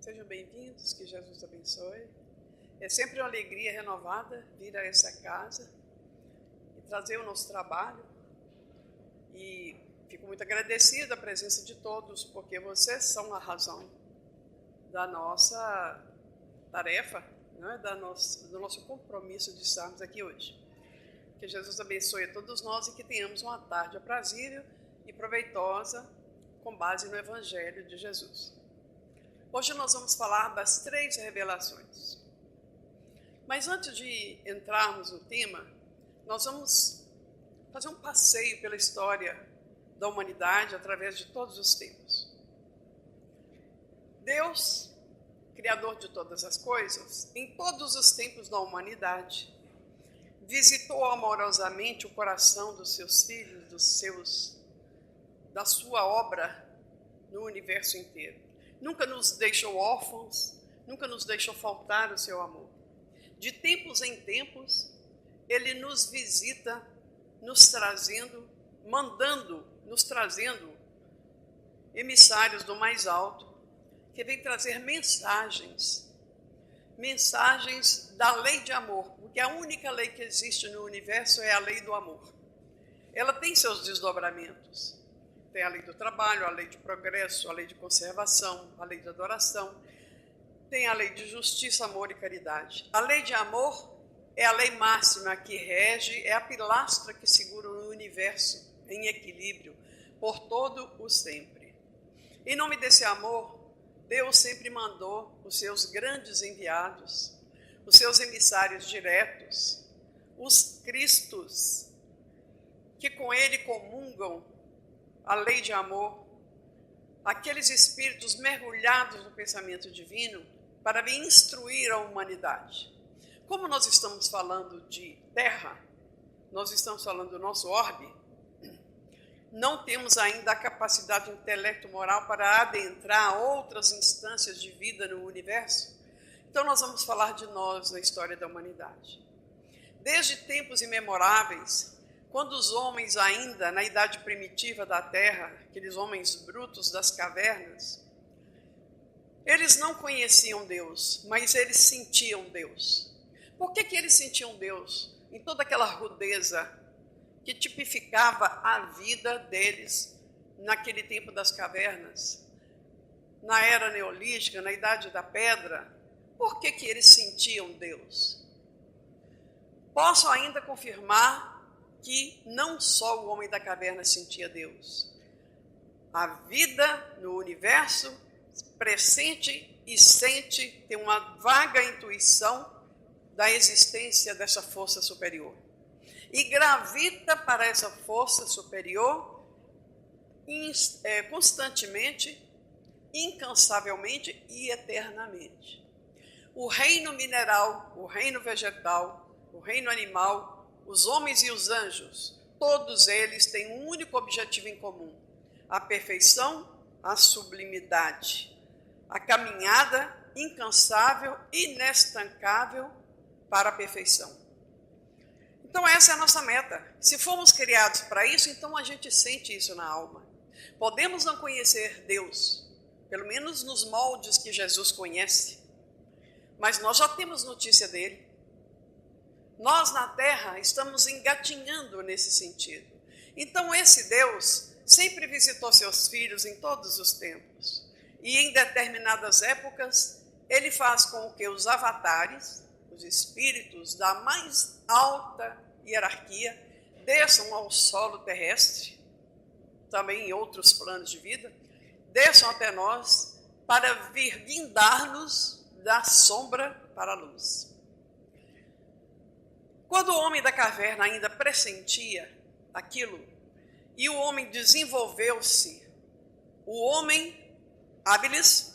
Sejam bem-vindos, que Jesus abençoe. É sempre uma alegria renovada vir a essa casa e trazer o nosso trabalho. E fico muito agradecida a presença de todos, porque vocês são a razão da nossa tarefa, né? do nosso compromisso de estarmos aqui hoje. Que Jesus abençoe a todos nós e que tenhamos uma tarde aprazível e proveitosa com base no Evangelho de Jesus. Hoje nós vamos falar das 3 revelações. Mas antes de entrarmos no tema, nós vamos fazer um passeio pela história da humanidade através de todos os tempos. Deus, Criador de todas as coisas, em todos os tempos da humanidade, visitou amorosamente o coração dos seus filhos, da sua obra no universo inteiro. Nunca nos deixou órfãos, nunca nos deixou faltar o seu amor. De tempos em tempos, Ele nos visita, nos trazendo emissários do mais alto, que vem trazer mensagens da lei de amor, porque a única lei que existe no universo é a lei do amor. Ela tem seus desdobramentos. Tem a lei do trabalho, a lei de progresso, a lei de conservação, a lei de adoração. Tem a lei de justiça, amor e caridade. A lei de amor é a lei máxima que rege, é a pilastra que segura o universo em equilíbrio por todo o sempre. Em nome desse amor, Deus sempre mandou os seus grandes enviados, os seus emissários diretos, os Cristos, que com Ele comungam a lei de amor, aqueles espíritos mergulhados no pensamento divino para vir instruir a humanidade. Como nós estamos falando de terra, nós estamos falando do nosso orbe, não temos ainda a capacidade intelecto-moral para adentrar outras instâncias de vida no universo. Então nós vamos falar de nós na história da humanidade. Desde tempos imemoráveis, quando os homens ainda, na idade primitiva da Terra, aqueles homens brutos das cavernas, eles não conheciam Deus, mas eles sentiam Deus. Por que eles sentiam Deus? Em toda aquela rudeza que tipificava a vida deles naquele tempo das cavernas, na era neolítica, na idade da pedra. Por que eles sentiam Deus? Posso ainda confirmar que não só o homem da caverna sentia Deus. A vida no universo pressente e sente, tem uma vaga intuição da existência dessa força superior. E gravita para essa força superior constantemente, incansavelmente e eternamente. O reino mineral, o reino vegetal, o reino animal, os homens e os anjos, todos eles têm um único objetivo em comum: a perfeição, a sublimidade, a caminhada incansável, inestancável para a perfeição. Então essa é a nossa meta. Se fomos criados para isso, então a gente sente isso na alma. Podemos não conhecer Deus, pelo menos nos moldes que Jesus conhece, mas nós já temos notícia dele. Nós, na Terra, estamos engatinhando nesse sentido. Então, esse Deus sempre visitou seus filhos em todos os tempos. E, em determinadas épocas, ele faz com que os avatares, os espíritos da mais alta hierarquia, desçam ao solo terrestre, também em outros planos de vida, desçam até nós para vir guindar-nos da sombra para a luz. Quando o homem da caverna ainda pressentia aquilo, e o homem desenvolveu-se, o homem habilis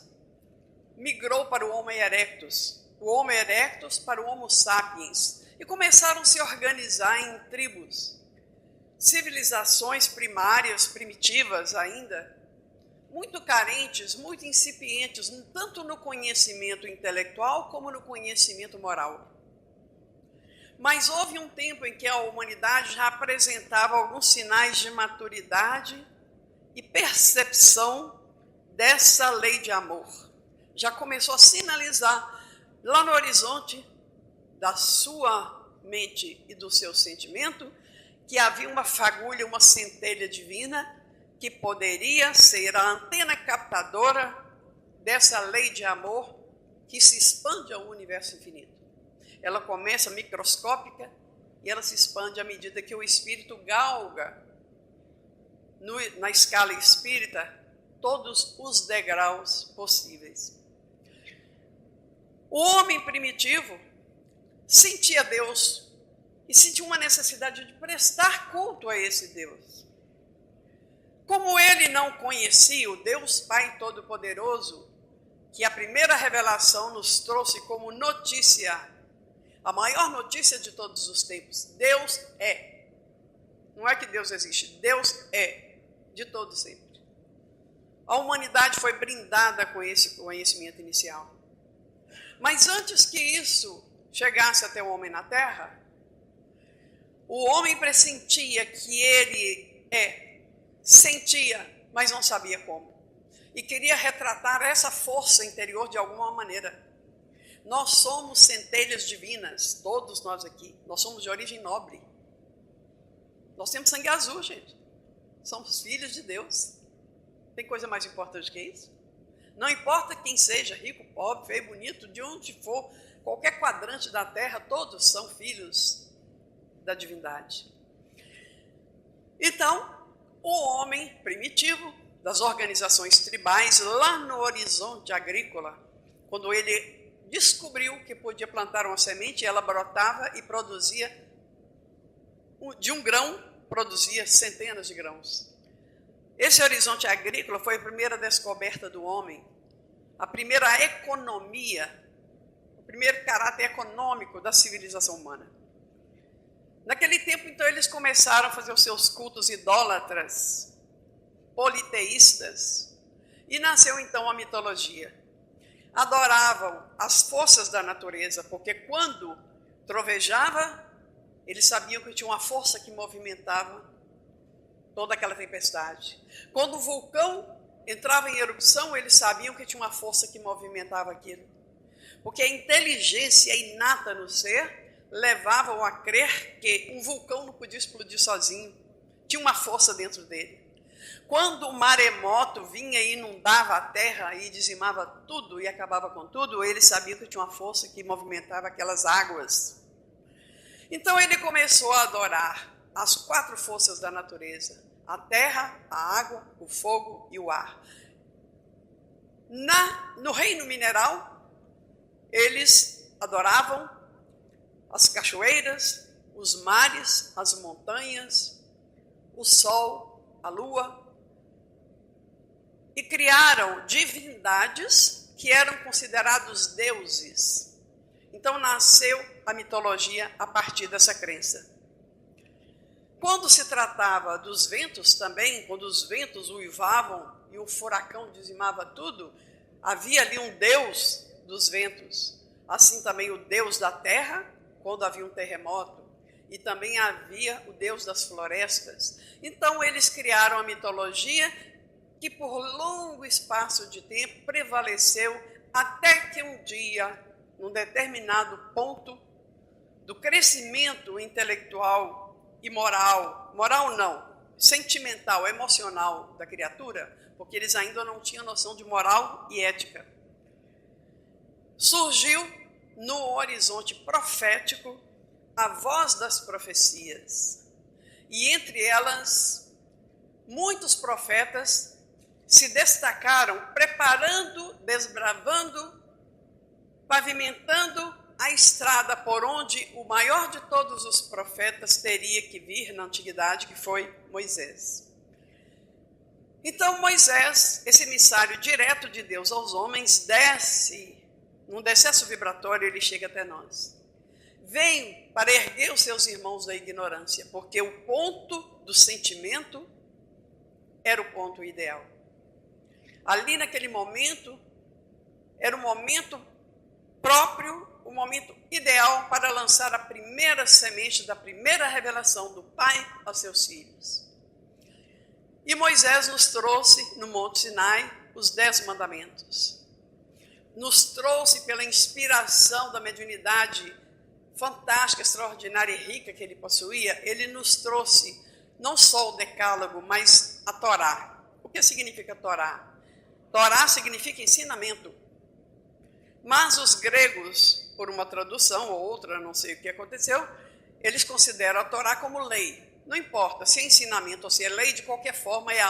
migrou para o Homo erectus para o Homo sapiens, e começaram a se organizar em tribos, civilizações primárias, primitivas ainda, muito carentes, muito incipientes, tanto no conhecimento intelectual como no conhecimento moral. Mas houve um tempo em que a humanidade já apresentava alguns sinais de maturidade e percepção dessa lei de amor, já começou a sinalizar lá no horizonte da sua mente e do seu sentimento que havia uma fagulha, uma centelha divina que poderia ser a antena captadora dessa lei de amor que se expande ao universo infinito. Ela começa microscópica e ela se expande à medida que o espírito galga na escala espírita todos os degraus possíveis. O homem primitivo sentia Deus e sentia uma necessidade de prestar culto a esse Deus. Como ele não conhecia o Deus Pai Todo-Poderoso, que a primeira revelação nos trouxe como notícia, a maior notícia de todos os tempos, Deus é. Não é que Deus existe, Deus é, de todo sempre. A humanidade foi brindada com esse conhecimento inicial. Mas antes que isso chegasse até o homem na Terra, o homem pressentia que ele sentia, mas não sabia como. E queria retratar essa força interior de alguma maneira. Nós somos centelhas divinas, todos nós aqui. Nós somos de origem nobre. Nós temos sangue azul, gente. Somos filhos de Deus. Tem coisa mais importante que isso? Não importa quem seja, rico, pobre, feio, bonito, de onde for, qualquer quadrante da terra, todos são filhos da divindade. Então, o homem primitivo, das organizações tribais, lá no horizonte agrícola, quando ele descobriu que podia plantar uma semente, ela brotava e produzia, de um grão, produzia centenas de grãos. Esse horizonte agrícola foi a primeira descoberta do homem, a primeira economia, o primeiro caráter econômico da civilização humana. Naquele tempo, então, eles começaram a fazer os seus cultos idólatras, politeístas, e nasceu, então, a mitologia. Adoravam as forças da natureza, porque quando trovejava, eles sabiam que tinha uma força que movimentava toda aquela tempestade. Quando o vulcão entrava em erupção, eles sabiam que tinha uma força que movimentava aquilo. Porque a inteligência inata no ser levavam a crer que um vulcão não podia explodir sozinho. Tinha uma força dentro dele. Quando o maremoto vinha e inundava a terra e dizimava tudo e acabava com tudo, ele sabia que tinha uma força que movimentava aquelas águas. Então ele começou a adorar as 4 forças da natureza: a terra, a água, o fogo e o ar. No reino mineral, eles adoravam as cachoeiras, os mares, as montanhas, o sol, a lua, e criaram divindades que eram considerados deuses. Então nasceu a mitologia a partir dessa crença. Quando se tratava dos ventos também, quando os ventos uivavam e o furacão dizimava tudo, havia ali um deus dos ventos. Assim também o deus da terra, quando havia um terremoto. E também havia o deus das florestas. Então eles criaram a mitologia que por longo espaço de tempo prevaleceu até que um dia, num determinado ponto do crescimento intelectual e moral não, sentimental, emocional da criatura, porque eles ainda não tinham noção de moral e ética, surgiu no horizonte profético a voz das profecias. E entre elas, muitos profetas se destacaram preparando, desbravando, pavimentando a estrada por onde o maior de todos os profetas teria que vir na antiguidade, que foi Moisés. Então Moisés, esse emissário direto de Deus aos homens, desce, num decesso vibratório ele chega até nós. Vem para erguer os seus irmãos da ignorância, porque o ponto do sentimento era o ponto ideal. Ali naquele momento, era o momento próprio, o momento ideal para lançar a primeira semente da primeira revelação do Pai aos seus filhos. E Moisés nos trouxe no Monte Sinai os 10 mandamentos. nos trouxe pela inspiração da mediunidade fantástica, extraordinária e rica que ele possuía, ele nos trouxe não só o decálogo, mas a Torá. O que significa Torá? Torá significa ensinamento. Mas os gregos, por uma tradução ou outra, não sei o que aconteceu, eles consideram a Torá como lei. Não importa se é ensinamento ou se é lei, de qualquer forma é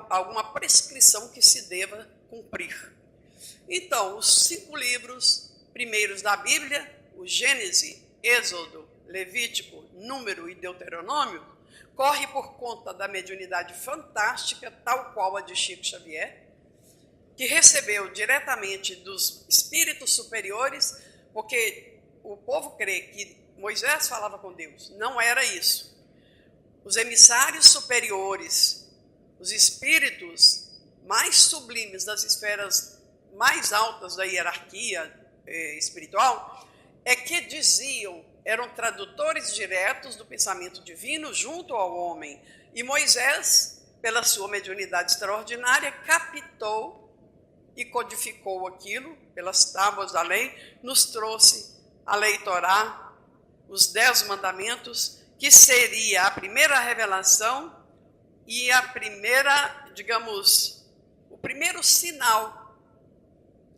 alguma prescrição que se deva cumprir. Então, os 5 livros primeiros da Bíblia, o Gênesis, Êxodo, Levítico, Número e Deuteronômio, corre por conta da mediunidade fantástica, tal qual a de Chico Xavier, que recebeu diretamente dos espíritos superiores, porque o povo crê que Moisés falava com Deus. Não era isso. Os emissários superiores, os espíritos mais sublimes das esferas mais altas da hierarquia espiritual, é que diziam, eram tradutores diretos do pensamento divino junto ao homem. E Moisés, pela sua mediunidade extraordinária, captou e codificou aquilo pelas tábuas da lei, nos trouxe a lei Torá, os 10 mandamentos, que seria a primeira revelação e a primeira, digamos, o primeiro sinal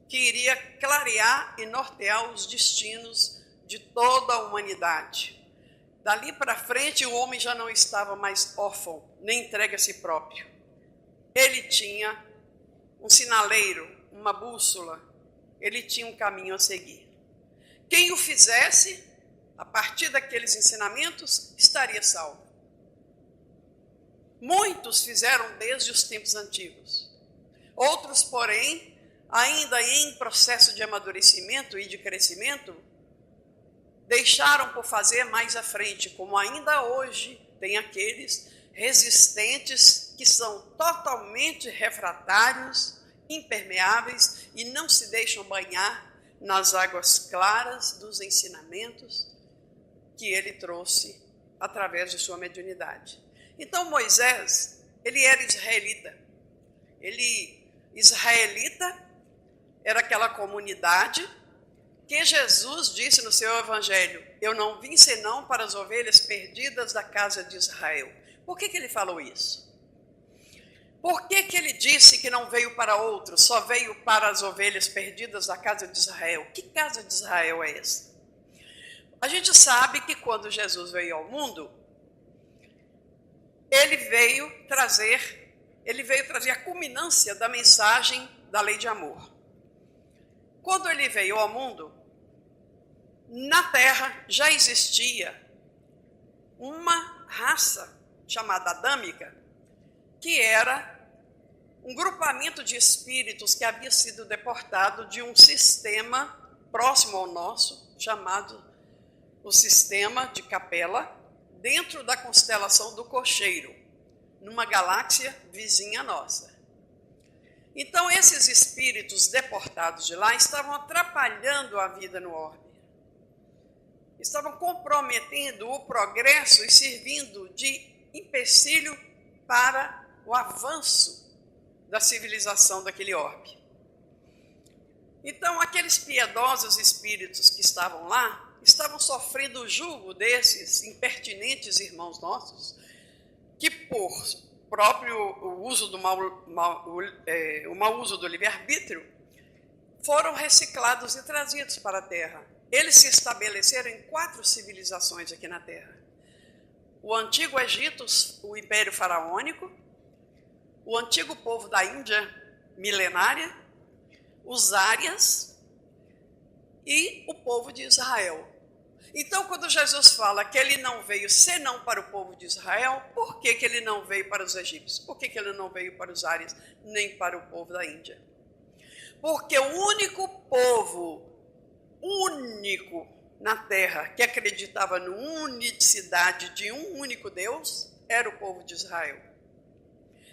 que iria clarear e nortear os destinos de toda a humanidade. Dali para frente, o homem já não estava mais órfão, nem entregue a si próprio. Ele tinha um sinaleiro, uma bússola, ele tinha um caminho a seguir. Quem o fizesse, a partir daqueles ensinamentos, estaria salvo. Muitos fizeram desde os tempos antigos. Outros, porém, ainda em processo de amadurecimento e de crescimento, deixaram por fazer mais à frente, como ainda hoje tem aqueles resistentes que são totalmente refratários, impermeáveis e não se deixam banhar nas águas claras dos ensinamentos que ele trouxe através de sua mediunidade. Então Moisés, ele era israelita. Israelita era aquela comunidade que Jesus disse no seu evangelho: eu não vim senão para as ovelhas perdidas da casa de Israel. Por que ele falou isso? Por que ele disse que não veio para outros, só veio para as ovelhas perdidas da casa de Israel? Que casa de Israel é essa? A gente sabe que quando Jesus veio ao mundo, ele veio trazer a culminância da mensagem da lei de amor. Quando ele veio ao mundo, na Terra já existia uma raça chamada adâmica, que era um grupamento de espíritos que havia sido deportado de um sistema próximo ao nosso, chamado o sistema de Capela, dentro da constelação do Cocheiro, numa galáxia vizinha nossa. Então, esses espíritos deportados de lá estavam atrapalhando a vida no orbe. Estavam comprometendo o progresso e servindo de empecilho para o avanço da civilização daquele orbe. Então, aqueles piedosos espíritos que estavam lá estavam sofrendo o jugo desses impertinentes irmãos nossos, que por próprio uso do o mau uso do livre-arbítrio, foram reciclados e trazidos para a Terra. Eles se estabeleceram em 4 civilizações aqui na Terra. O Antigo Egito, o Império Faraônico, o antigo povo da Índia milenária, os Árias e o povo de Israel. Então, quando Jesus fala que ele não veio senão para o povo de Israel, por que ele não veio para os egípcios? Por que ele não veio para os Árias, nem para o povo da Índia? Porque o único povo, único na Terra, que acreditava na unicidade de um único Deus, era o povo de Israel.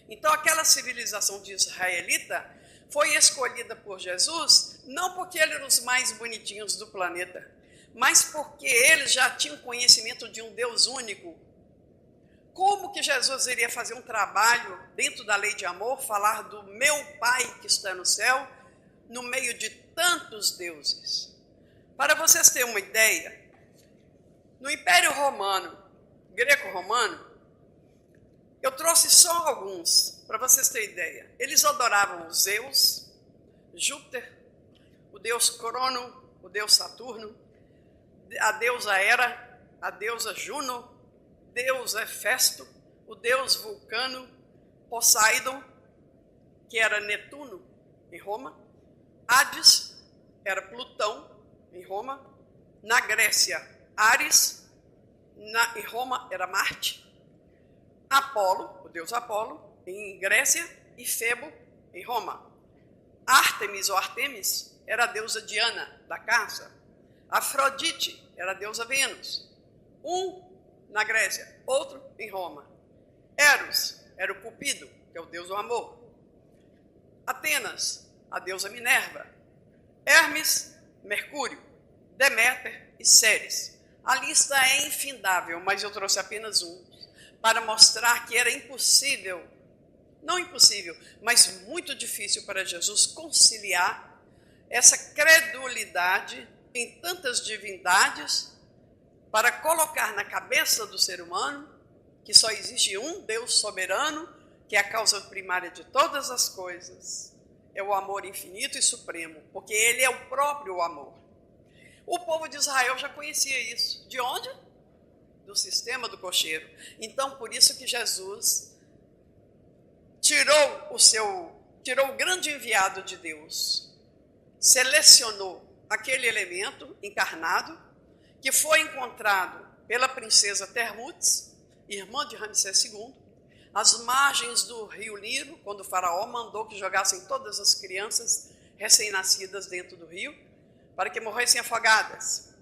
Então, aquela civilização de israelita foi escolhida por Jesus, não porque eles eram os mais bonitinhos do planeta, mas porque eles já tinham conhecimento de um Deus único. Como que Jesus iria fazer um trabalho dentro da lei de amor, falar do meu Pai que está no céu, no meio de tantos deuses. Para vocês terem uma ideia, no Império Romano, greco-romano, eu trouxe só alguns, para vocês terem ideia. Eles adoravam Zeus, Júpiter, o deus Crono, o deus Saturno, a deusa Hera, a deusa Juno, deus Hefesto, o deus Vulcano, Poseidon, que era Netuno, em Roma, Hades, era Plutão, em Roma, na Grécia, Ares, em Roma era Marte, Apolo, o deus Apolo, em Grécia, e Febo, em Roma. Ártemis ou Artemis era a deusa Diana, da caça. Afrodite era a deusa Vênus. Um na Grécia, outro em Roma. Eros era o Cupido, que é o deus do amor. Atenas, a deusa Minerva. Hermes, Mercúrio. Deméter e Ceres. A lista é infindável, mas eu trouxe apenas um, para mostrar que era impossível, não impossível, mas muito difícil para Jesus conciliar essa credulidade em tantas divindades para colocar na cabeça do ser humano que só existe um Deus soberano, que é a causa primária de todas as coisas. É o amor infinito e supremo, porque ele é o próprio amor. O povo de Israel já conhecia isso. De onde? Do sistema do cocheiro. Então, por isso que Jesus tirou o grande enviado de Deus, selecionou aquele elemento encarnado, que foi encontrado pela princesa Termutes, irmã de Ramsés II, às margens do rio Nilo, quando o faraó mandou que jogassem todas as crianças recém-nascidas dentro do rio, para que morressem afogadas.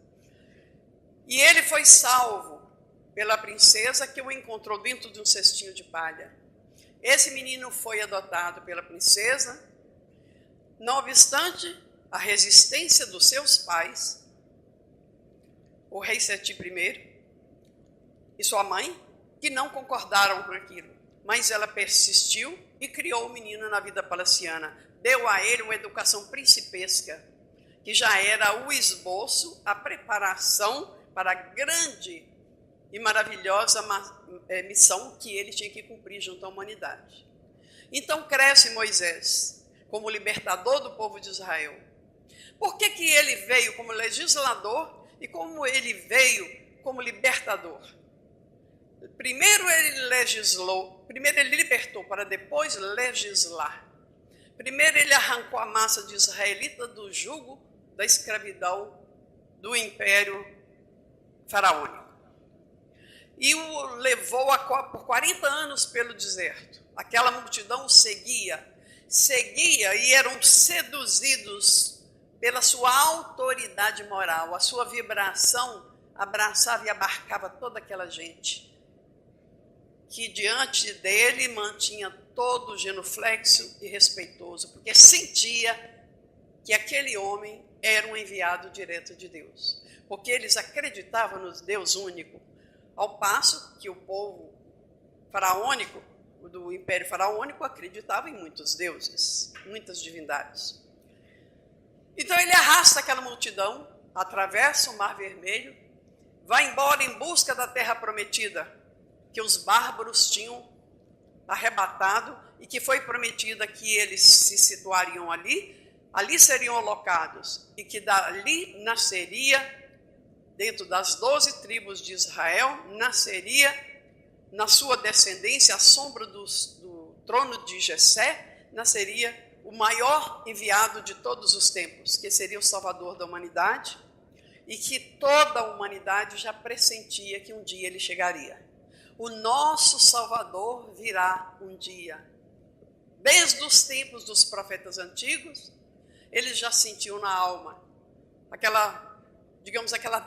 E ele foi salvo pela princesa, que o encontrou dentro de um cestinho de palha. Esse menino foi adotado pela princesa, não obstante a resistência dos seus pais, o rei Seti I e sua mãe, que não concordaram com aquilo. Mas ela persistiu e criou o menino na vida palaciana. Deu a ele uma educação principesca, que já era o esboço, a preparação para a grande e maravilhosa missão que ele tinha que cumprir junto à humanidade. Então cresce Moisés como libertador do povo de Israel. Por que que ele veio como legislador e como ele veio como libertador? Primeiro ele legislou, primeiro ele libertou para depois legislar. Primeiro ele arrancou a massa de israelita do jugo da escravidão do império faraônico. E o levou por 40 anos pelo deserto. Aquela multidão o seguia e eram seduzidos pela sua autoridade moral. A sua vibração abraçava e abarcava toda aquela gente que diante dele mantinha todo genuflexo e respeitoso, porque sentia que aquele homem era um enviado direto de Deus, porque eles acreditavam no Deus único, ao passo que o povo faraônico, do Império Faraônico, acreditava em muitos deuses, muitas divindades. Então ele arrasta aquela multidão, atravessa o Mar Vermelho, vai embora em busca da terra prometida, que os bárbaros tinham arrebatado e que foi prometida que eles se situariam ali seriam alocados, e que dali nasceria, dentro das 12 tribos de Israel, nasceria na sua descendência, à sombra do trono de Jessé, nasceria o maior enviado de todos os tempos, que seria o Salvador da humanidade, e que toda a humanidade já pressentia que um dia ele chegaria. O nosso Salvador virá um dia. Desde os tempos dos profetas antigos, eles já sentiam na alma aquela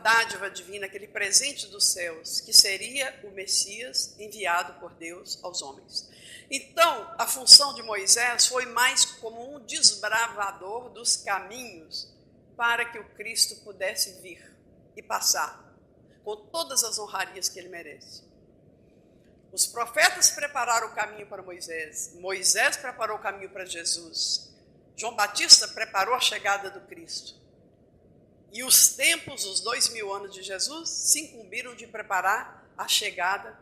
dádiva divina, aquele presente dos céus, que seria o Messias enviado por Deus aos homens. Então, a função de Moisés foi mais como um desbravador dos caminhos para que o Cristo pudesse vir e passar com todas as honrarias que ele merece. Os profetas prepararam o caminho para Moisés, Moisés preparou o caminho para Jesus. João Batista preparou a chegada do Cristo. E os tempos, os 2000 anos de Jesus, se incumbiram de preparar a chegada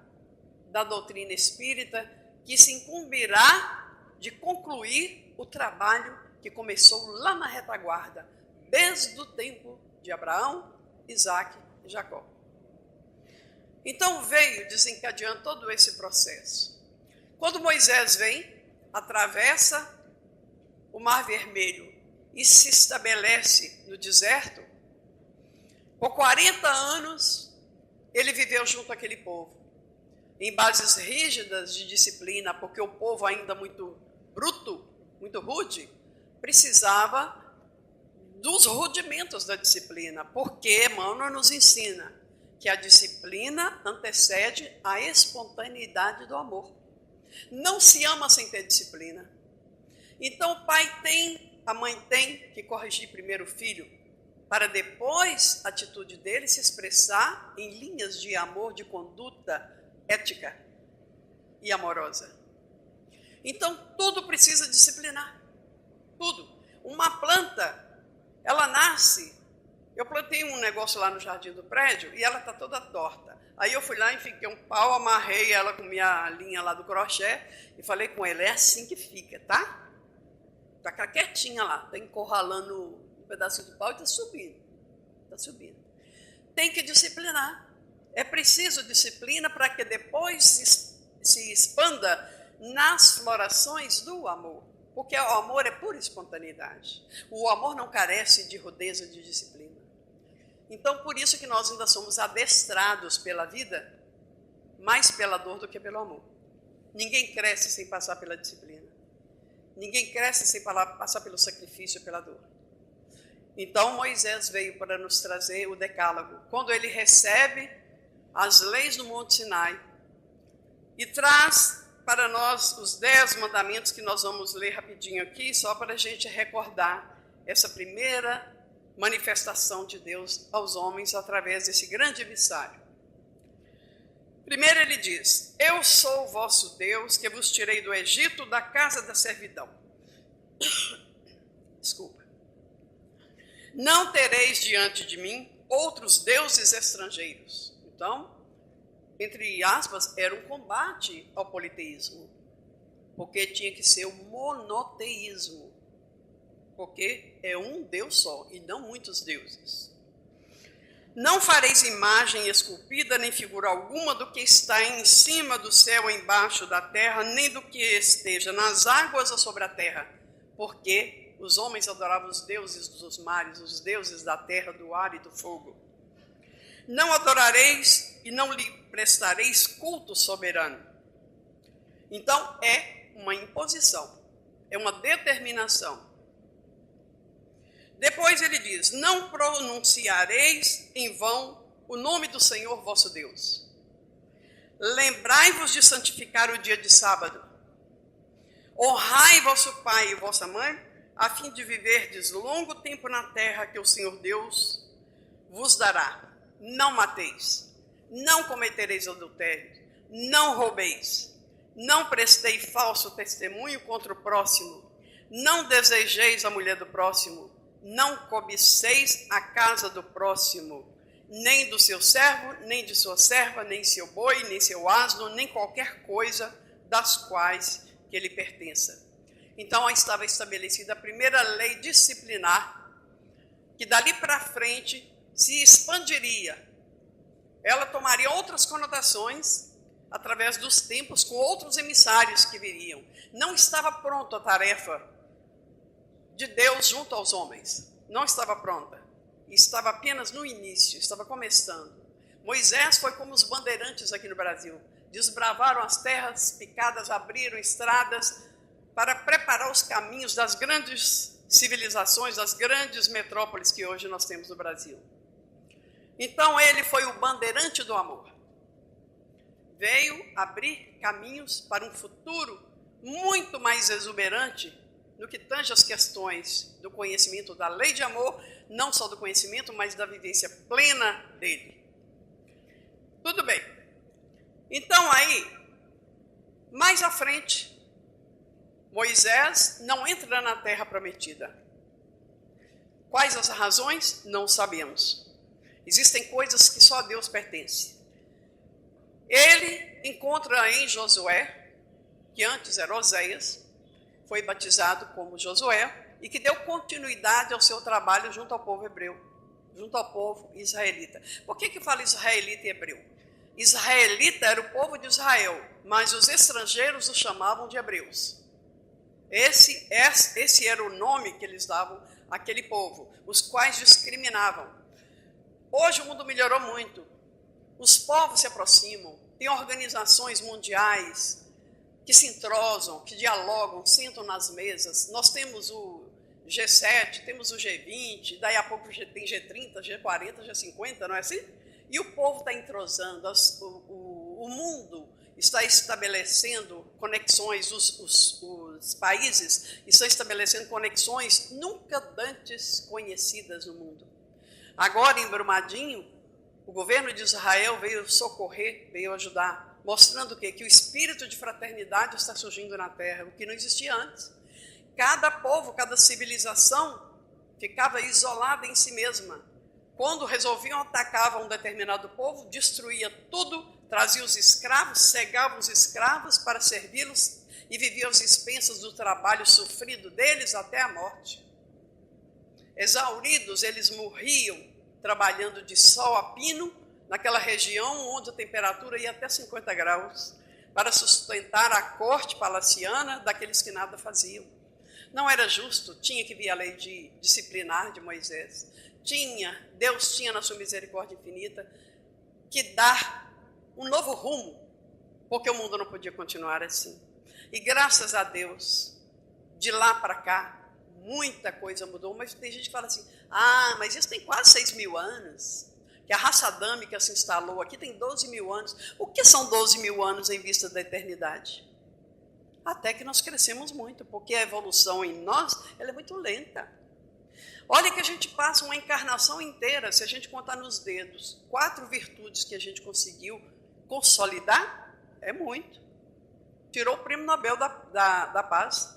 da doutrina espírita, que se incumbirá de concluir o trabalho que começou lá na retaguarda, desde o tempo de Abraão, Isaac e Jacó. Então veio desencadeando todo esse processo. Quando Moisés vem, atravessa o Mar Vermelho e se estabelece no deserto, por 40 anos ele viveu junto àquele povo, em bases rígidas de disciplina, porque o povo ainda muito bruto, muito rude, precisava dos rudimentos da disciplina, porque Emmanuel nos ensina que a disciplina antecede a espontaneidade do amor. Não se ama sem ter disciplina. Então o pai tem, a mãe tem que corrigir primeiro o filho, para depois a atitude dele se expressar em linhas de amor, de conduta ética e amorosa. Então tudo precisa disciplinar, tudo. Uma planta, ela nasce. Eu plantei um negócio lá no jardim do prédio e ela está toda torta. Aí eu fui lá e fiquei um pau, amarrei ela com minha linha lá do crochê e falei com ela, é assim que fica, tá? Tá quietinha lá, tá encurralando um pedacinho do pau e tá subindo. Tá subindo. Tem que disciplinar. É preciso disciplina para que depois se expanda nas florações do amor. Porque o amor é pura espontaneidade. O amor não carece de rudeza, de disciplina. Então, por isso que nós ainda somos adestrados pela vida, mais pela dor do que pelo amor. Ninguém cresce sem passar pela disciplina. Ninguém cresce sem passar pelo sacrifício, pela dor. Então, Moisés veio para nos trazer o decálogo. Quando ele recebe as leis do Monte Sinai e traz para nós os 10 mandamentos que nós vamos ler rapidinho aqui, só para a gente recordar essa primeira manifestação de Deus aos homens através desse grande emissário. Primeiro ele diz, eu sou o vosso Deus, que vos tirei do Egito, da casa da servidão. Desculpa. Não tereis diante de mim outros deuses estrangeiros. Então, entre aspas, era um combate ao politeísmo, porque tinha que ser o monoteísmo, porque é um Deus só e não muitos deuses. Não fareis imagem esculpida, nem figura alguma do que está em cima do céu ou embaixo da terra, nem do que esteja nas águas ou sobre a terra, porque os homens adoravam os deuses dos mares, os deuses da terra, do ar e do fogo. Não adorareis e não lhe prestareis culto soberano. Então, é uma imposição, é uma determinação. Depois ele diz, não pronunciareis em vão o nome do Senhor vosso Deus. Lembrai-vos de santificar o dia de sábado. Honrai vosso pai e vossa mãe, a fim de viverdes longo tempo na terra que o Senhor Deus vos dará. Não mateis, não cometereis adultério, não roubeis, não prestei falso testemunho contra o próximo, não desejeis a mulher do próximo, não cobiceis a casa do próximo, nem do seu servo, nem de sua serva, nem seu boi, nem seu asno, nem qualquer coisa das quais que ele pertença. Então, estava estabelecida a primeira lei disciplinar, que dali para frente se expandiria. Ela tomaria outras conotações através dos tempos, com outros emissários que viriam. Não estava pronta a tarefa de Deus junto aos homens. Não estava pronta. Estava apenas no início, estava começando. Moisés foi como os bandeirantes aqui no Brasil. Desbravaram as terras picadas, abriram estradas para preparar os caminhos das grandes civilizações, das grandes metrópoles que hoje nós temos no Brasil. Então ele foi o bandeirante do amor. Veio abrir caminhos para um futuro muito mais exuberante no que tange as questões do conhecimento da lei de amor, não só do conhecimento, mas da vivência plena dele. Tudo bem. Então aí, mais à frente, Moisés não entra na terra prometida. Quais as razões? Não sabemos. Existem coisas que só a Deus pertence. Ele encontra em Josué, que antes era Oséias, foi batizado como Josué, e que deu continuidade ao seu trabalho junto ao povo hebreu, junto ao povo israelita. Por que fala israelita e hebreu? Israelita era o povo de Israel, mas os estrangeiros o chamavam de hebreus. Esse era o nome que eles davam àquele povo, os quais discriminavam. Hoje o mundo melhorou muito. Os povos se aproximam, tem organizações mundiais que se entrosam, que dialogam, sentam nas mesas. Nós temos o G7, temos o G20, daí a pouco tem G30, G40, G50, não é assim? E o povo está entrosando, o mundo está estabelecendo conexões, os países estão estabelecendo conexões nunca antes conhecidas no mundo. Agora, em Brumadinho, o governo de Israel veio socorrer, veio ajudar, mostrando o quê? Que o espírito de fraternidade está surgindo na terra, o que não existia antes. Cada povo, cada civilização ficava isolada em si mesma. Quando resolviam atacar um determinado povo, destruía tudo, trazia os escravos, cegava os escravos para servi-los e vivia às expensas do trabalho sofrido deles até a morte. Exauridos, eles morriam trabalhando de sol a pino, naquela região onde a temperatura ia até 50 graus, para sustentar a corte palaciana daqueles que nada faziam. Não era justo, tinha que vir a lei disciplinar de Moisés. Deus tinha na sua misericórdia infinita que dar um novo rumo, porque o mundo não podia continuar assim. E graças a Deus, de lá para cá, muita coisa mudou, mas tem gente que fala assim, mas isso tem quase 6.000 anos, que a raça adâmica se instalou aqui tem 12.000 anos. O que são 12.000 anos em vista da eternidade? Até que nós crescemos muito, porque a evolução em nós ela é muito lenta. Olha que a gente passa uma encarnação inteira, se a gente contar nos dedos, 4 virtudes que a gente conseguiu consolidar, é muito. Tirou o prêmio Nobel da Paz.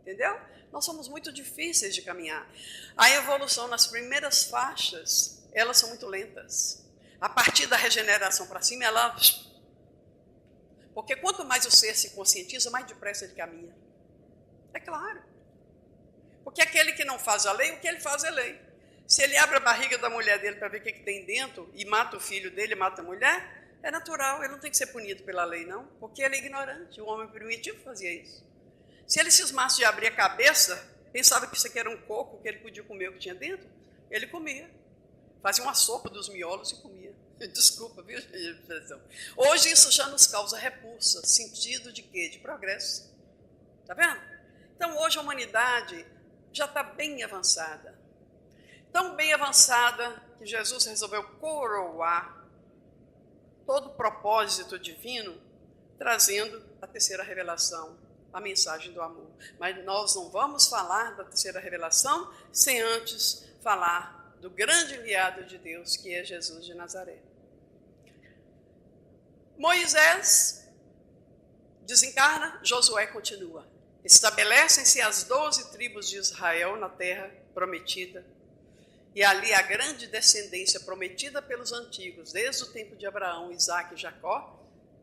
Entendeu? Nós somos muito difíceis de caminhar. A evolução nas primeiras faixas, elas são muito lentas. A partir da regeneração para cima, porque quanto mais o ser se conscientiza, mais depressa ele caminha. É claro. Porque aquele que não faz a lei, o que ele faz é lei. Se ele abre a barriga da mulher dele para ver o que tem dentro e mata o filho dele, mata a mulher, é natural, ele não tem que ser punido pela lei, não, porque ele é ignorante. O homem primitivo fazia isso. Se ele cismasse de abrir a cabeça, pensava que isso aqui era um coco, que ele podia comer o que tinha dentro, ele comia. Fazia uma sopa dos miolos e comia. Desculpa, viu, expressão. Hoje isso já nos causa repulsa, sentido de quê? De progresso. Está vendo? Então hoje a humanidade já está bem avançada. Tão bem avançada que Jesus resolveu coroar todo o propósito divino, trazendo a terceira revelação, a mensagem do amor. Mas nós não vamos falar da terceira revelação sem antes falar do grande enviado de Deus, que é Jesus de Nazaré. Moisés desencarna, Josué continua. Estabelecem-se as 12 tribos de Israel na terra prometida. E ali a grande descendência prometida pelos antigos, desde o tempo de Abraão, Isaque e Jacó,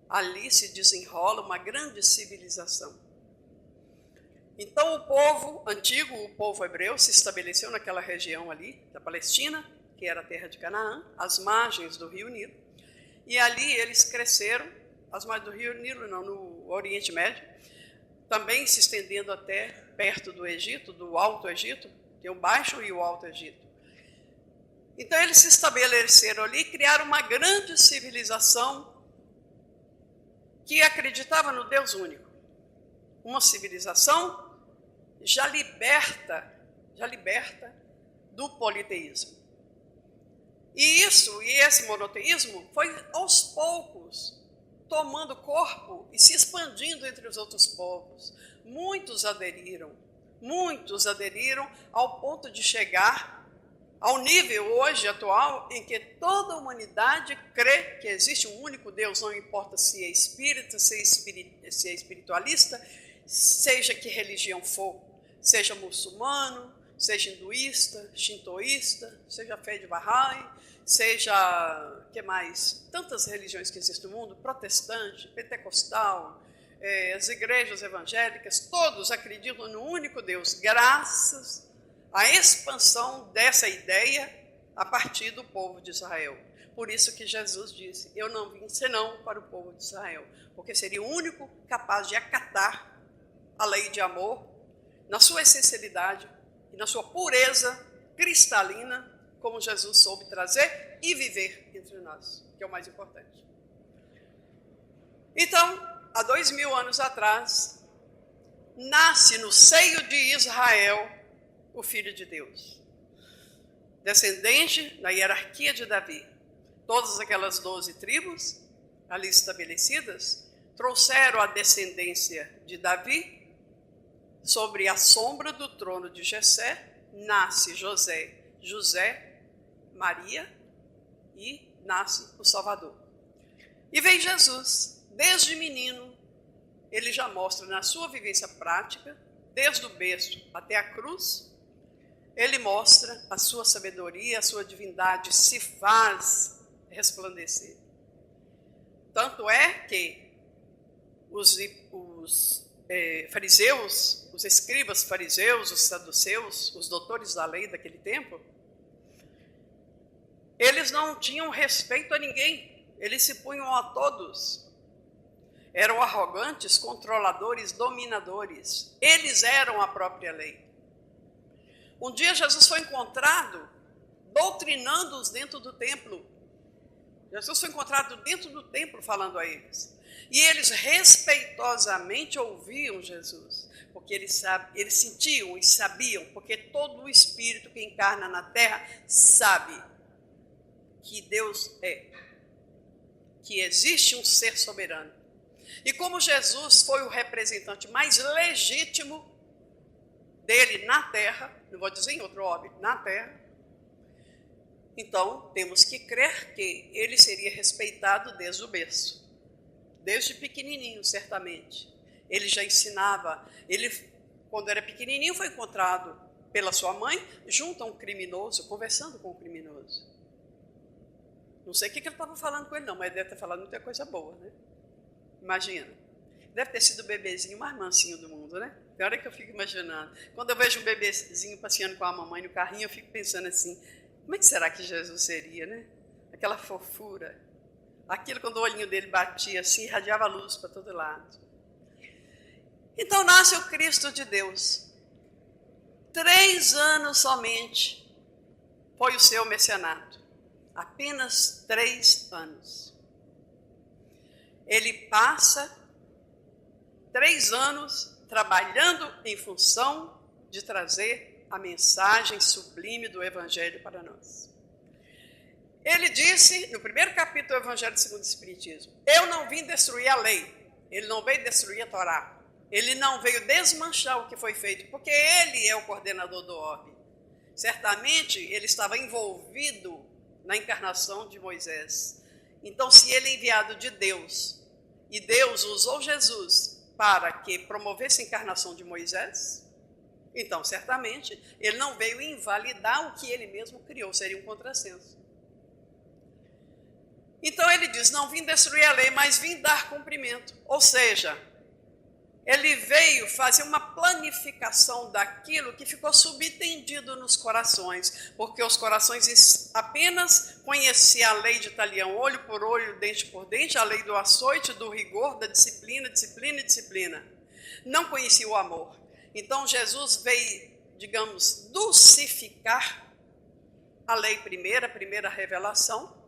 ali se desenrola uma grande civilização. Então o povo antigo, o povo hebreu, se estabeleceu naquela região ali, da Palestina, que era a terra de Canaã, às margens do rio Nilo. E ali eles cresceram, às margens do rio Nilo, não, no Oriente Médio, também se estendendo até perto do Egito, do Alto Egito, tem o Baixo e o Alto Egito. Então eles se estabeleceram ali e criaram uma grande civilização que acreditava no Deus único. Uma civilização já liberta do politeísmo. E esse monoteísmo foi aos poucos tomando corpo e se expandindo entre os outros povos. Muitos aderiram ao ponto de chegar ao nível hoje atual em que toda a humanidade crê que existe um único Deus, não importa se é espírita, se é espiritualista, seja que religião for, seja muçulmano, seja hinduísta, shintoísta, seja fé de Bahá'í, seja, que mais? Tantas religiões que existem no mundo, protestante, pentecostal, as igrejas evangélicas, todos acreditam no único Deus, graças à expansão dessa ideia a partir do povo de Israel. Por isso que Jesus disse, eu não vim senão para o povo de Israel, porque seria o único capaz de acatar a lei de amor na sua essencialidade e na sua pureza cristalina, como Jesus soube trazer e viver entre nós, que é o mais importante. Então, há 2000 anos atrás, nasce no seio de Israel o Filho de Deus, descendente da hierarquia de Davi. Todas aquelas 12 tribos ali estabelecidas trouxeram a descendência de Davi. Sobre a sombra do trono de Jessé nasce José, Maria e nasce o Salvador. E vem Jesus, desde menino, ele já mostra na sua vivência prática, desde o berço até a cruz, ele mostra a sua sabedoria, a sua divindade se faz resplandecer. Tanto é que os fariseus, os escribas fariseus, os saduceus, os doutores da lei daquele tempo, eles não tinham respeito a ninguém, eles se punham a todos. Eram arrogantes, controladores, dominadores. Eles eram a própria lei. Um dia Jesus foi encontrado doutrinando-os dentro do templo. Jesus foi encontrado dentro do templo falando a eles. E eles respeitosamente ouviam Jesus, porque eles sentiam e sabiam, porque todo o espírito que encarna na terra sabe que Deus é, que existe um ser soberano. E como Jesus foi o representante mais legítimo dele na terra, não vou dizer em outro óbito, na terra, então temos que crer que ele seria respeitado desde o berço. Desde pequenininho, certamente. Ele já ensinava. Ele, quando era pequenininho, foi encontrado pela sua mãe junto a um criminoso, conversando com um criminoso. Não sei o que ele estava falando com ele, não, mas deve ter falado muita coisa boa, né? Imagina. Deve ter sido o bebezinho mais mansinho do mundo, né? Tem hora que eu fico imaginando. Quando eu vejo um bebezinho passeando com a mamãe no carrinho, eu fico pensando assim, como é que será que Jesus seria, né? Aquela fofura. Aquilo, quando o olhinho dele batia assim, irradiava luz para todo lado. Então nasce o Cristo de Deus. 3 anos somente foi o seu messianato. Apenas 3 anos. Ele passa 3 anos trabalhando em função de trazer a mensagem sublime do Evangelho para nós. Ele disse, no primeiro capítulo do Evangelho segundo o Espiritismo, eu não vim destruir a lei, ele não veio destruir a Torá, ele não veio desmanchar o que foi feito, porque ele é o coordenador do orbe. Certamente, ele estava envolvido na encarnação de Moisés. Então, se ele é enviado de Deus, e Deus usou Jesus para que promovesse a encarnação de Moisés, então, certamente, ele não veio invalidar o que ele mesmo criou, seria um contrassenso. Então ele diz, não vim destruir a lei, mas vim dar cumprimento. Ou seja, ele veio fazer uma planificação daquilo que ficou subentendido nos corações, porque os corações apenas conheciam a lei de talião, olho por olho, dente por dente, a lei do açoite, do rigor, da disciplina, disciplina e disciplina. Não conhecia o amor. Então Jesus veio, digamos, dulcificar a lei primeira, a primeira revelação,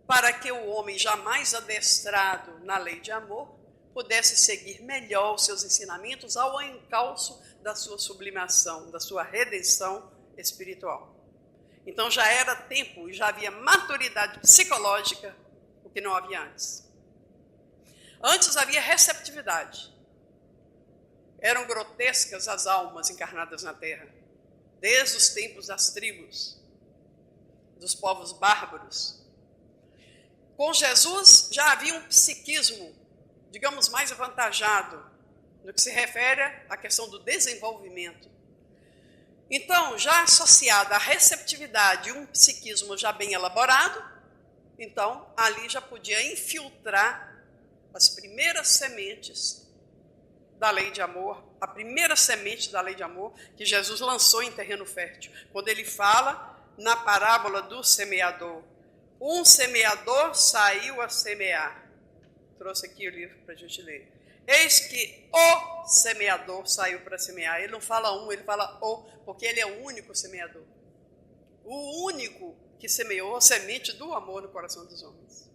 para que o homem jamais adestrado na lei de amor pudesse seguir melhor os seus ensinamentos ao encalço da sua sublimação, da sua redenção espiritual. Então já era tempo e já havia maturidade psicológica, o que não havia antes. Antes havia receptividade. Eram grotescas as almas encarnadas na terra, desde os tempos das tribos, dos povos bárbaros. Com Jesus já havia um psiquismo, digamos, mais avantajado, no que se refere à questão do desenvolvimento. Então, já associada à receptividade e um psiquismo já bem elaborado, então ali já podia infiltrar as primeiras sementes da lei de amor, a primeira semente da lei de amor que Jesus lançou em terreno fértil. Quando ele fala na parábola do semeador, um semeador saiu a semear. Trouxe aqui o livro para a gente ler. Eis que o semeador saiu para semear. Ele não fala um, ele fala o, porque ele é o único semeador. O único que semeou a semente do amor no coração dos homens.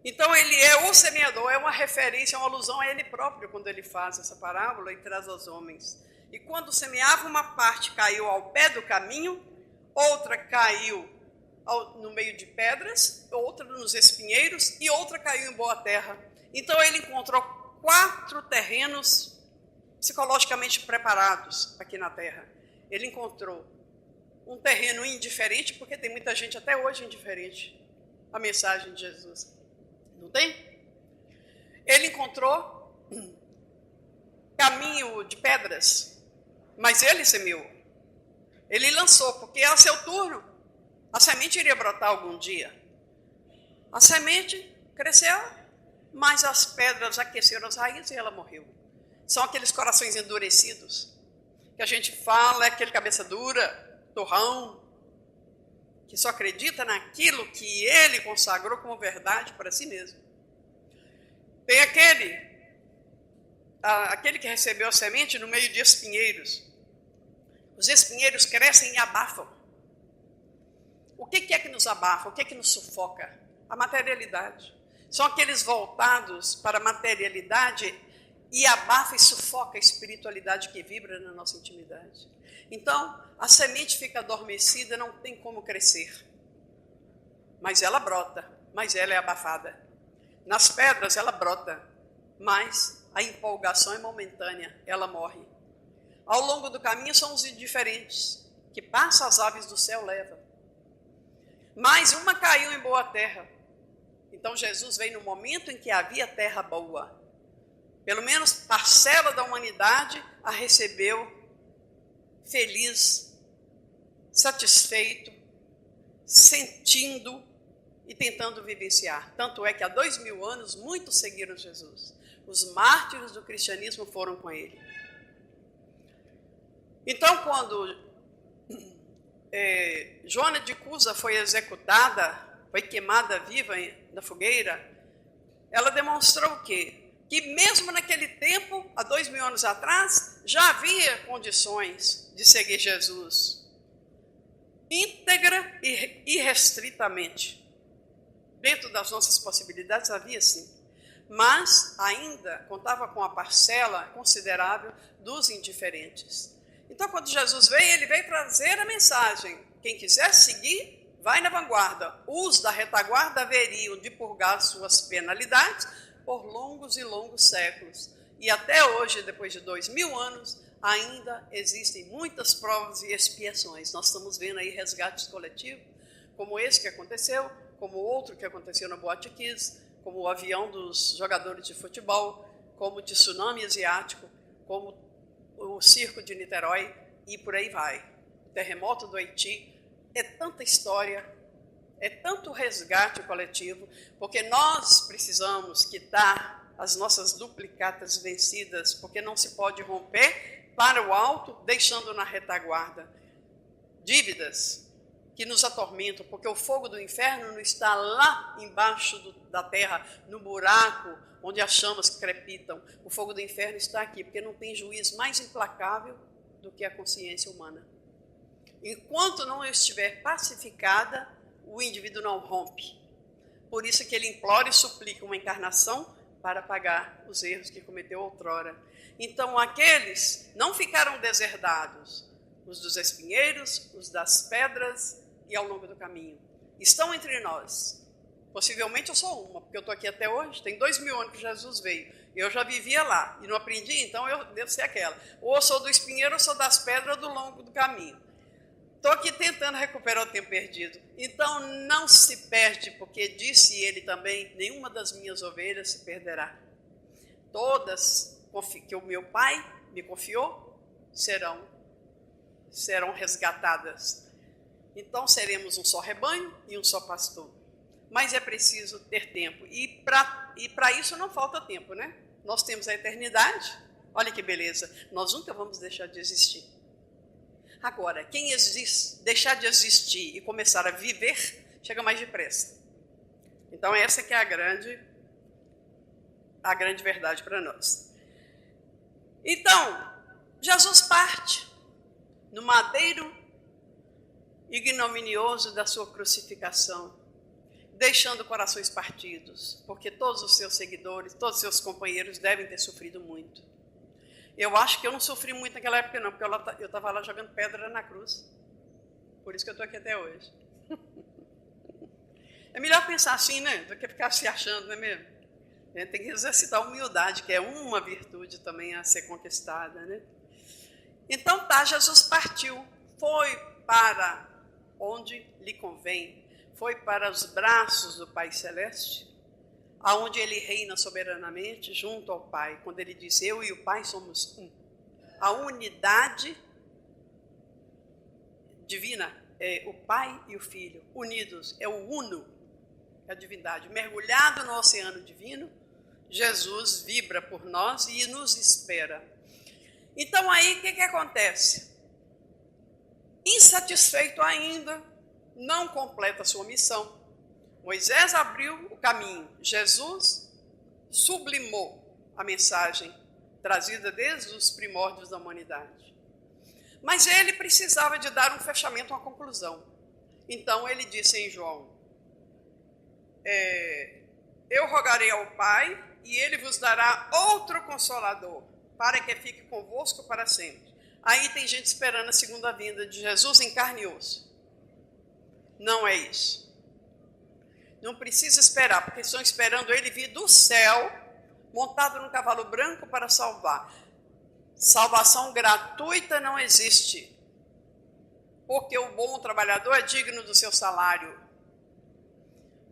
Então ele é o semeador, é uma referência, é uma alusão a ele próprio quando ele faz essa parábola e traz aos homens. E quando semeava, uma parte caiu ao pé do caminho, outra caiu no meio de pedras, outra nos espinheiros e outra caiu em boa terra. Então ele encontrou 4 terrenos psicologicamente preparados aqui na terra. Ele encontrou um terreno indiferente, porque tem muita gente até hoje indiferente à mensagem de Jesus. Não tem? Ele encontrou caminho de pedras, mas ele semeou. Ele lançou, porque era seu turno. A semente iria brotar algum dia. A semente cresceu, mas as pedras aqueceram as raízes e ela morreu. São aqueles corações endurecidos, que a gente fala, é aquele cabeça dura, torrão, que só acredita naquilo que ele consagrou como verdade para si mesmo. Tem aquele que recebeu a semente no meio de espinheiros. Os espinheiros crescem e abafam. O que é que nos abafa? O que é que nos sufoca? A materialidade. São aqueles voltados para a materialidade e abafa e sufoca a espiritualidade que vibra na nossa intimidade. Então, a semente fica adormecida, não tem como crescer. Mas ela brota, mas ela é abafada. Nas pedras ela brota, mas a empolgação é momentânea, ela morre. Ao longo do caminho são os indiferentes, que passam as aves do céu, levam. Mas uma caiu em boa terra. Então Jesus veio no momento em que havia terra boa. Pelo menos parcela da humanidade a recebeu feliz, satisfeito, sentindo e tentando vivenciar. Tanto é que há 2000 anos muitos seguiram Jesus. Os mártires do cristianismo foram com ele. Então, quando Joana de Cusa foi executada, foi queimada viva na fogueira, ela demonstrou o quê? Que mesmo naquele tempo, há 2000 anos atrás, já havia condições de seguir Jesus, íntegra e irrestritamente. Dentro das nossas possibilidades havia sim, mas ainda contava com a parcela considerável dos indiferentes. Então, quando Jesus veio, ele veio trazer a mensagem: quem quiser seguir, vai na vanguarda. Os da retaguarda haveriam de purgar suas penalidades por longos e longos séculos. E até hoje, depois de 2000 anos, ainda existem muitas provas e expiações. Nós estamos vendo aí resgates coletivos, como esse que aconteceu, como outro que aconteceu na Boate Kiss, como o avião dos jogadores de futebol, como o tsunami asiático, como o circo de Niterói, e por aí vai. O terremoto do Haiti. É tanta história, é tanto resgate coletivo, porque nós precisamos quitar as nossas duplicatas vencidas, porque não se pode romper para o alto, deixando na retaguarda dívidas que nos atormentam, porque o fogo do inferno não está lá embaixo da terra, no buraco onde as chamas crepitam. O fogo do inferno está aqui, porque não tem juiz mais implacável do que a consciência humana. Enquanto não estiver pacificada, o indivíduo não rompe. Por isso que ele implora e suplica uma encarnação para pagar os erros que cometeu outrora. Então, aqueles não ficaram deserdados, os dos espinheiros, os das pedras e ao longo do caminho. Estão entre nós. Possivelmente eu sou uma, porque eu estou aqui até hoje. Tem 2000 anos que Jesus veio. Eu já vivia lá e não aprendi, então eu devo ser aquela. Ou eu sou do espinheiro, ou sou das pedras do longo do caminho. Estou aqui tentando recuperar o tempo perdido. Então não se perde, porque disse ele também: nenhuma das minhas ovelhas se perderá. Todas que o meu Pai me confiou serão resgatadas. Então seremos um só rebanho e um só pastor. Mas é preciso ter tempo. E para isso não falta tempo, né? Nós temos a eternidade. Olha que beleza. Nós nunca vamos deixar de existir. Agora, quem deixar de existir e começar a viver, chega mais depressa. Então essa que é a grande verdade para nós. Então, Jesus parte no madeiro ignominioso da sua crucificação, deixando corações partidos, porque todos os seus seguidores, todos os seus companheiros devem ter sofrido muito. Eu acho que eu não sofri muito naquela época não, porque eu estava lá jogando pedra na cruz. Por isso que eu estou aqui até hoje. É melhor pensar assim, né, do que ficar se achando, não é mesmo? A gente tem que exercitar a humildade, que é uma virtude também a ser conquistada, né? Então Jesus partiu, foi para onde lhe convém, foi para os braços do Pai Celeste, aonde ele reina soberanamente junto ao Pai, quando ele diz, eu e o Pai somos um. A unidade divina é o Pai e o Filho, unidos, é o uno, é a divindade. Mergulhado no oceano divino, Jesus vibra por nós e nos espera. Então aí o que acontece? Insatisfeito ainda, não completa a sua missão. Moisés abriu o caminho, Jesus sublimou a mensagem trazida desde os primórdios da humanidade. Mas ele precisava de dar um fechamento, uma conclusão. Então ele disse em João, eu rogarei ao Pai e ele vos dará outro Consolador, para que fique convosco para sempre. Aí tem gente esperando a segunda vinda de Jesus em carne e osso. Não é isso. Não precisa esperar, porque estão esperando ele vir do céu, montado num cavalo branco para salvar. Salvação gratuita não existe, porque o bom trabalhador é digno do seu salário.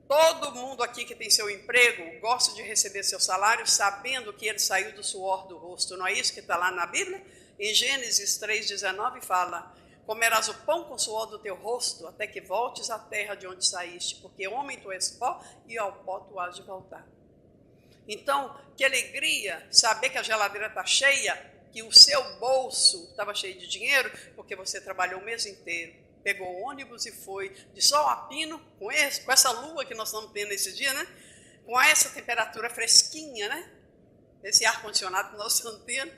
Todo mundo aqui que tem seu emprego gosta de receber seu salário sabendo que ele saiu do suor do rosto. Não é isso que está lá na Bíblia? Em Gênesis 3,19 fala, comerás o pão com o suor do teu rosto até que voltes à terra de onde saíste, porque homem tu és pó e ao pó tu has de voltar. Então, que alegria saber que a geladeira está cheia, que o seu bolso estava cheio de dinheiro, porque você trabalhou o mês inteiro, pegou o ônibus e foi de sol a pino, com essa lua que nós estamos tendo esse dia, né? Com essa temperatura fresquinha, né? Esse ar-condicionado que nós estamos tendo,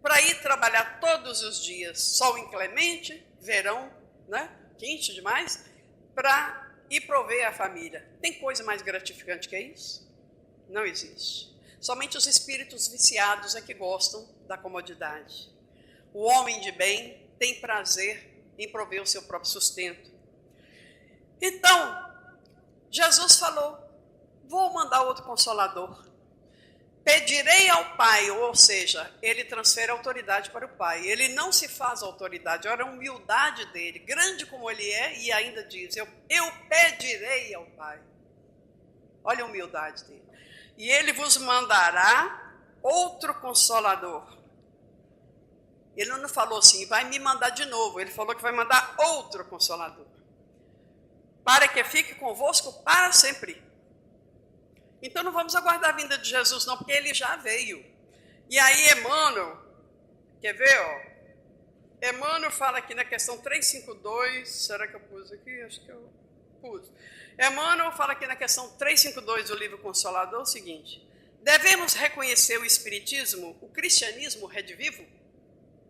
para ir trabalhar todos os dias, sol inclemente, verão, né? Quente demais, para ir prover a família. Tem coisa mais gratificante que isso? Não existe. Somente os espíritos viciados é que gostam da comodidade. O homem de bem tem prazer em prover o seu próprio sustento. Então, Jesus falou, vou mandar outro Consolador. Pedirei ao Pai, ou seja, ele transfere a autoridade para o Pai. Ele não se faz autoridade, olha a humildade dele, grande como ele é, e ainda diz, eu pedirei ao Pai. Olha a humildade dele. E ele vos mandará outro Consolador. Ele não falou assim, vai me mandar de novo. Ele falou que vai mandar outro Consolador. Para que fique convosco para sempre. Então não vamos aguardar a vinda de Jesus não, porque ele já veio. E aí Emmanuel, quer ver? Ó? Emmanuel fala aqui na questão 352, será que eu pus aqui? Acho que eu pus. Emmanuel fala aqui na questão 352 do livro Consolador o seguinte, devemos reconhecer o Espiritismo, o cristianismo redivivo?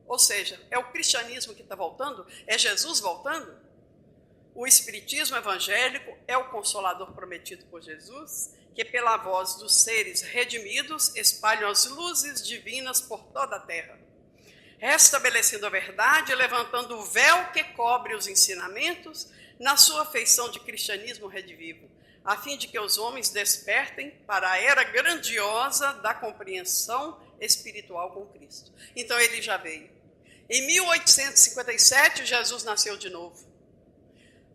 Ou seja, é o cristianismo que está voltando? É Jesus voltando? O Espiritismo evangélico é o Consolador prometido por Jesus, que pela voz dos seres redimidos espalham as luzes divinas por toda a terra, restabelecendo a verdade e levantando o véu que cobre os ensinamentos na sua feição de cristianismo redivivo, a fim de que os homens despertem para a era grandiosa da compreensão espiritual com Cristo. Então ele já veio. Em 1857, Jesus nasceu de novo.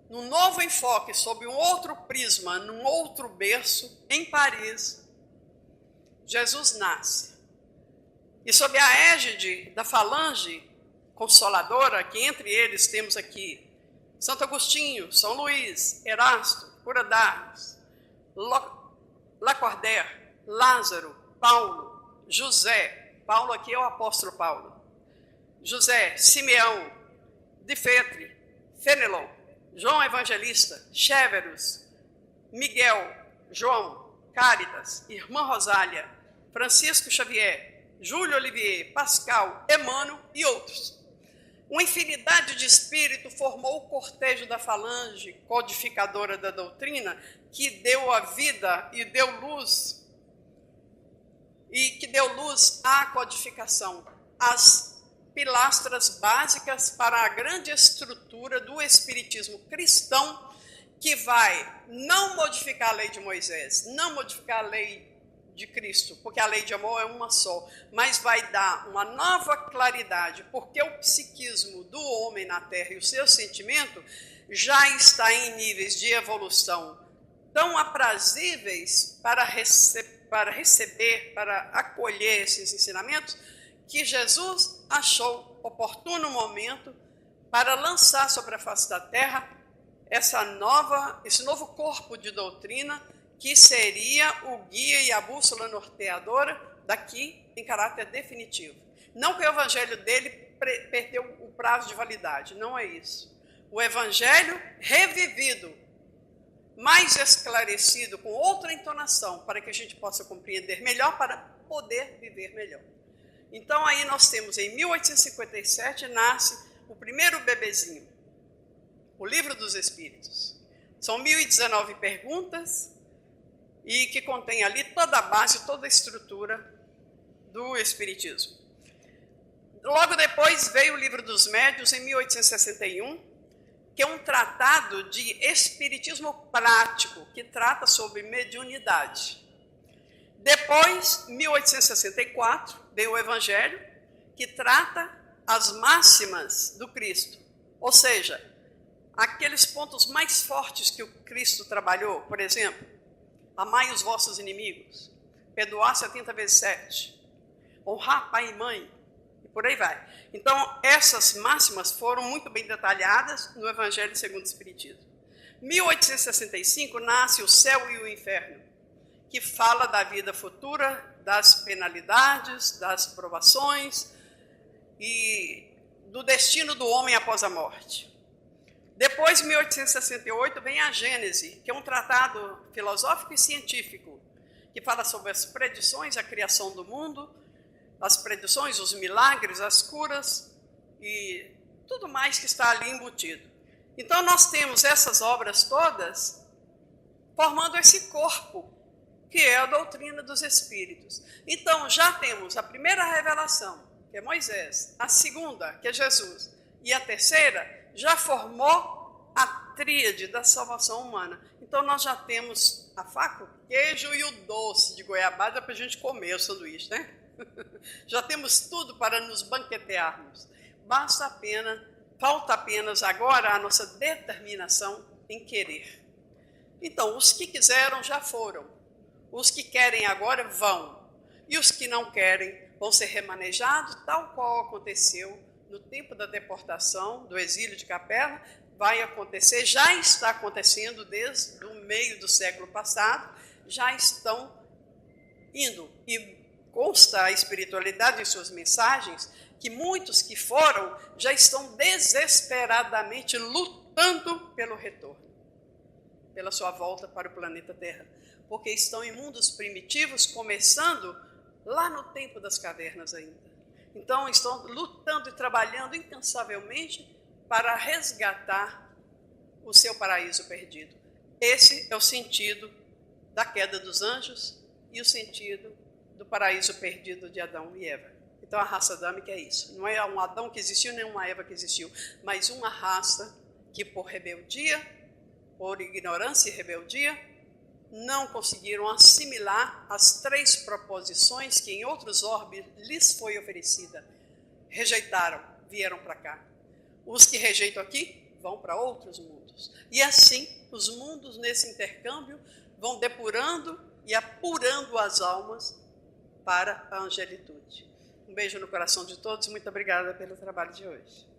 Num novo enfoque, sob um outro prisma, num outro berço, em Paris, Jesus nasce. E sob a égide da falange consoladora, que entre eles temos aqui Santo Agostinho, São Luís, Erasto, Cura d'Ars, Lacordaire, Lázaro, Paulo, José, Paulo aqui é o apóstolo Paulo, José, Simeão, Difetre, Fenelon, João Evangelista, Chéveros, Miguel, João, Cáritas, Irmã Rosália, Francisco Xavier, Júlio Olivier, Pascal, Emmanuel e outros. Uma infinidade de espírito formou o cortejo da falange codificadora da doutrina, que deu a vida e deu luz, à codificação, as pilastras básicas para a grande estrutura do espiritismo cristão, que vai não modificar a lei de Moisés, não modificar a lei de Cristo, porque a lei de amor é uma só, mas vai dar uma nova claridade, porque o psiquismo do homem na Terra e o seu sentimento já está em níveis de evolução tão aprazíveis para receber, para acolher esses ensinamentos, que Jesus achou oportuno momento para lançar sobre a face da Terra esse novo corpo de doutrina, que seria o guia e a bússola norteadora daqui em caráter definitivo. Não que o evangelho dele perdeu o prazo de validade, não é isso. O evangelho revivido, mais esclarecido, com outra entonação, para que a gente possa compreender melhor, para poder viver melhor. Então aí nós temos, em 1857, nasce o primeiro bebezinho, o Livro dos Espíritos. São 1019 perguntas, e que contém ali toda a base, toda a estrutura do Espiritismo. Logo depois veio o Livro dos Médiuns, em 1861, que é um tratado de espiritismo prático, que trata sobre mediunidade. Depois, 1864, veio o Evangelho, que trata as máximas do Cristo, ou seja, aqueles pontos mais fortes que o Cristo trabalhou, por exemplo, amai os vossos inimigos, perdoar 70 vezes 7, honrar pai e mãe, e por aí vai. Então, essas máximas foram muito bem detalhadas no Evangelho segundo o Espiritismo. 1865 nasce o Céu e o Inferno, que fala da vida futura, das penalidades, das provações e do destino do homem após a morte. Depois, em 1868, vem a Gênese, que é um tratado filosófico e científico, que fala sobre as predições, a criação do mundo, as predições, os milagres, as curas e tudo mais que está ali embutido. Então, nós temos essas obras todas formando esse corpo, que é a doutrina dos Espíritos. Então, já temos a primeira revelação, que é Moisés, a segunda, que é Jesus, e a terceira já formou a tríade da salvação humana. Então, nós já temos a faca, o queijo e o doce de goiabada para a gente comer o sanduíche, né? Já temos tudo para nos banquetearmos. Falta apenas agora a nossa determinação em querer. Então, os que quiseram já foram. Os que querem agora vão. E os que não querem vão ser remanejados, tal qual aconteceu no tempo da deportação, do exílio de Capela. Vai acontecer, já está acontecendo desde o meio do século passado, já estão indo. E consta a espiritualidade em suas mensagens que muitos que foram já estão desesperadamente lutando pelo retorno, pela sua volta para o planeta Terra, porque estão em mundos primitivos, começando lá no tempo das cavernas ainda. Então, estão lutando e trabalhando incansavelmente para resgatar o seu paraíso perdido. Esse é o sentido da queda dos anjos e o sentido do paraíso perdido de Adão e Eva. Então, a raça adâmica é isso. Não é um Adão que existiu, nem uma Eva que existiu, mas uma raça que, por rebeldia, por ignorância e rebeldia, não conseguiram assimilar as três proposições que em outros orbes lhes foi oferecida. Rejeitaram, vieram para cá. Os que rejeitam aqui vão para outros mundos. E assim, os mundos nesse intercâmbio vão depurando e apurando as almas para a angelitude. Um beijo no coração de todos. Muito obrigada pelo trabalho de hoje.